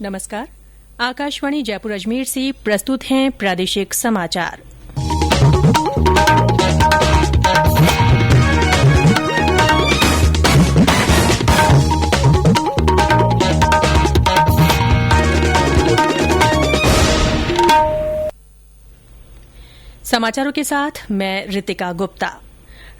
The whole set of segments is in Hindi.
नमस्कार। आकाशवाणी जयपुर अजमेर से प्रस्तुत हैं प्रादेशिक समाचार। समाचारों के साथ मैं रितिका गुप्ता।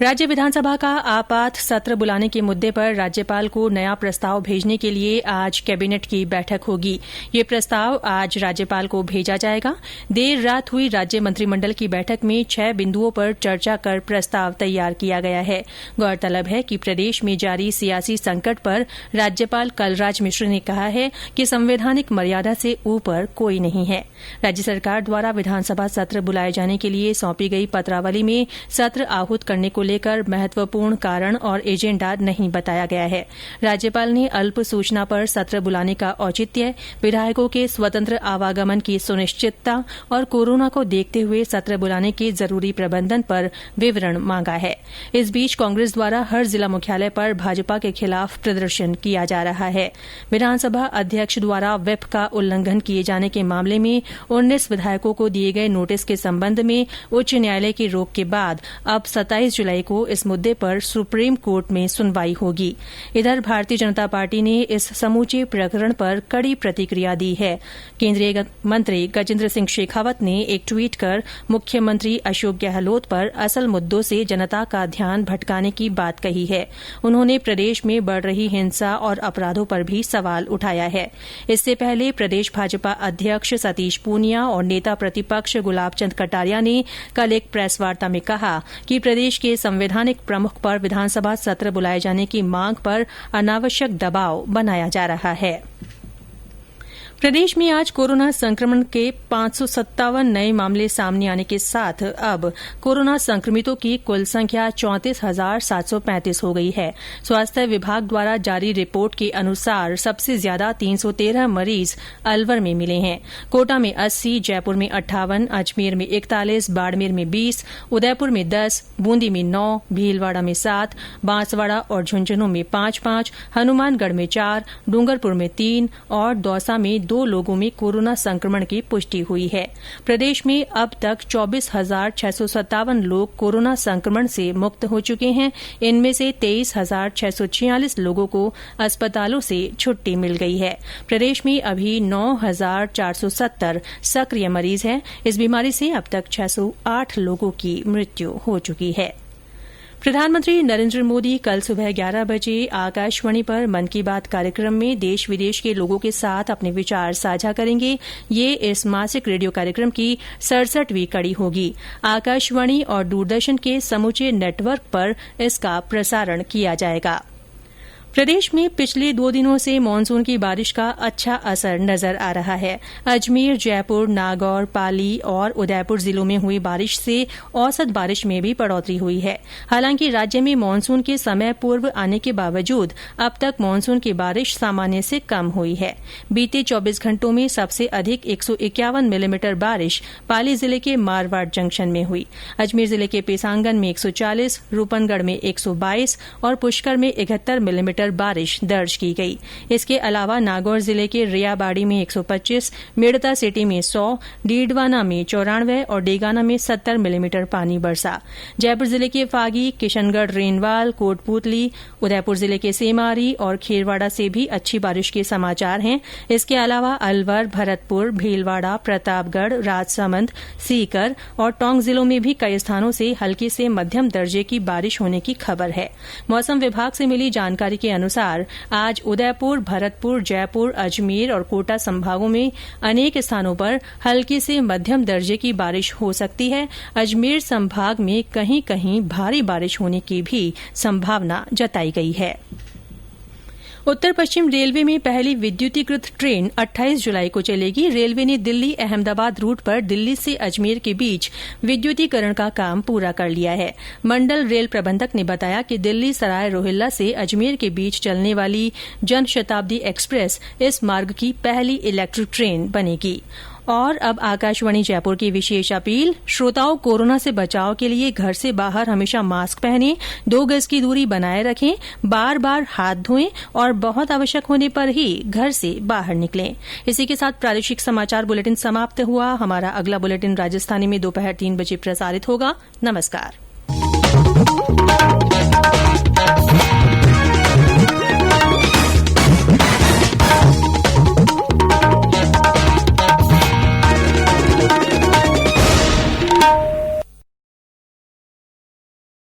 राज्य विधानसभा का आपात सत्र बुलाने के मुद्दे पर राज्यपाल को नया प्रस्ताव भेजने के लिए आज कैबिनेट की बैठक होगी। ये प्रस्ताव आज राज्यपाल को भेजा जाएगा। देर रात हुई राज्य मंत्रिमंडल की बैठक में 6 बिंदुओं पर चर्चा कर प्रस्ताव तैयार किया गया है। गौरतलब है कि प्रदेश में जारी सियासी संकट पर राज्यपाल कलराज मिश्र ने कहा है कि संवैधानिक मर्यादा से ऊपर कोई नहीं है। राज्य सरकार द्वारा विधानसभा सत्र बुलाए जाने के लिए सौंपी गई पत्रावली में सत्र आहूत करने को लेकर महत्वपूर्ण कारण और एजेंडा नहीं बताया गया है। राज्यपाल ने अल्प सूचना पर सत्र बुलाने का औचित्य, विधायकों के स्वतंत्र आवागमन की सुनिश्चितता और कोरोना को देखते हुए सत्र बुलाने के जरूरी प्रबंधन पर विवरण मांगा है। इस बीच कांग्रेस द्वारा हर जिला मुख्यालय पर भाजपा के खिलाफ प्रदर्शन किया जा रहा है। विधानसभा अध्यक्ष द्वारा व्हिप का उल्लंघन किए जाने के मामले में 19 विधायकों को दिए गए नोटिस के संबंध में उच्च न्यायालय की रोक के बाद अब 27 जुलाई को इस मुद्दे पर सुप्रीम कोर्ट में सुनवाई होगी। इधर भारतीय जनता पार्टी ने इस समूचे प्रकरण पर कड़ी प्रतिक्रिया दी है। केंद्रीय मंत्री गजेंद्र सिंह शेखावत ने एक ट्वीट कर मुख्यमंत्री अशोक गहलोत पर असल मुद्दों से जनता का ध्यान भटकाने की बात कही है। उन्होंने प्रदेश में बढ़ रही हिंसा और अपराधों पर भी सवाल उठाया है। इससे पहले प्रदेश भाजपा अध्यक्ष सतीश पूनिया और नेता प्रतिपक्ष गुलाब चंद कटारिया ने कल एक प्रेस वार्ता में कहा कि प्रदेश के संवैधानिक प्रमुख पर विधानसभा सत्र बुलाए जाने की मांग पर अनावश्यक दबाव बनाया जा रहा है। प्रदेश में आज कोरोना संक्रमण के 557 नए मामले सामने आने के साथ अब कोरोना संक्रमितों की कुल संख्या 34,735 हो गई है। स्वास्थ्य विभाग द्वारा जारी रिपोर्ट के अनुसार सबसे ज्यादा 313 मरीज अलवर में मिले हैं। कोटा में 80, जयपुर में 58, अजमेर में 41, बाड़मेर में 20, उदयपुर में 10, बूंदी में 9, भीलवाड़ा में 7, बांसवाड़ा और झुंझुनूं में 5-5, हनुमानगढ़ में 4, डूंगरपुर में 3 और दौसा में 2 लोगों में कोरोना संक्रमण की पुष्टि हुई है। प्रदेश में अब तक 24,657 लोग कोरोना संक्रमण से मुक्त हो चुके हैं। इनमें से 23,646 लोगों को अस्पतालों से छुट्टी मिल गई है। प्रदेश में अभी 9,470 सक्रिय मरीज हैं। इस बीमारी से अब तक 608 लोगों की मृत्यु हो चुकी है। प्रधानमंत्री नरेंद्र मोदी कल सुबह 11 बजे आकाशवाणी पर मन की बात कार्यक्रम में देश विदेश के लोगों के साथ अपने विचार साझा करेंगे। ये इस मासिक रेडियो कार्यक्रम की 67वीं कड़ी होगी। आकाशवाणी और दूरदर्शन के समूचे नेटवर्क पर इसका प्रसारण किया जाएगा। प्रदेश में पिछले 2 दिनों से मानसून की बारिश का अच्छा असर नजर आ रहा है। अजमेर, जयपुर, नागौर, पाली और उदयपुर जिलों में हुई बारिश से औसत बारिश में भी बढ़ोतरी हुई है। हालांकि राज्य में मानसून के समय पूर्व आने के बावजूद अब तक मानसून की बारिश सामान्य से कम हुई है। बीते 24 घंटों में सबसे अधिक 151 मिलीमीटर बारिश पाली जिले के मारवाड़ जंक्शन में हुई। अजमेर जिले के पेसांगन में 140, रूपनगढ़ में 122 और पुष्कर में 71 मिलीमीटर बारिश दर्ज की गई। इसके अलावा नागौर जिले के रियाबाड़ी में 125, मेड़ता सिटी में 100, डीडवाना में 94 और डेगाना में 70 मिलीमीटर पानी बरसा। जयपुर जिले के फागी, किशनगढ़, रेनवाल, कोटपूतली, उदयपुर जिले के सेमारी और खेरवाड़ा से भी अच्छी बारिश के समाचार हैं। इसके अलावा अलवर, भरतपुर, भीलवाड़ा, प्रतापगढ़, राजसमंद, सीकर और टोंक जिलों में भी कई स्थानों से हल्की से मध्यम दर्जे की बारिश होने की खबर है। मौसम विभाग से मिली जानकारी के अनुसार आज उदयपुर, भरतपुर, जयपुर, अजमेर और कोटा संभागों में अनेक स्थानों पर हल्की से मध्यम दर्जे की बारिश हो सकती है। अजमेर संभाग में कहीं कहीं भारी बारिश होने की भी संभावना जताई गई है। उत्तर पश्चिम रेलवे में पहली विद्युतीकृत ट्रेन 28 जुलाई को चलेगी। रेलवे ने दिल्ली अहमदाबाद रूट पर दिल्ली से अजमेर के बीच विद्युतीकरण का काम पूरा कर लिया है। मंडल रेल प्रबंधक ने बताया कि दिल्ली सराय रोहिल्ला से अजमेर के बीच चलने वाली जन शताब्दी एक्सप्रेस इस मार्ग की पहली इलेक्ट्रिक ट्रेन बनेगी। और अब आकाशवाणी जयपुर की विशेष अपील। श्रोताओं, कोरोना से बचाव के लिए घर से बाहर हमेशा मास्क पहनें, 2 गज की दूरी बनाए रखें, बार बार हाथ धोएं और बहुत आवश्यक होने पर ही घर से बाहर निकलें। इसी के साथ प्रादेशिक समाचार बुलेटिन समाप्त हुआ। हमारा अगला बुलेटिन राजस्थानी में दोपहर 3 बजे प्रसारित होगा। नमस्कार।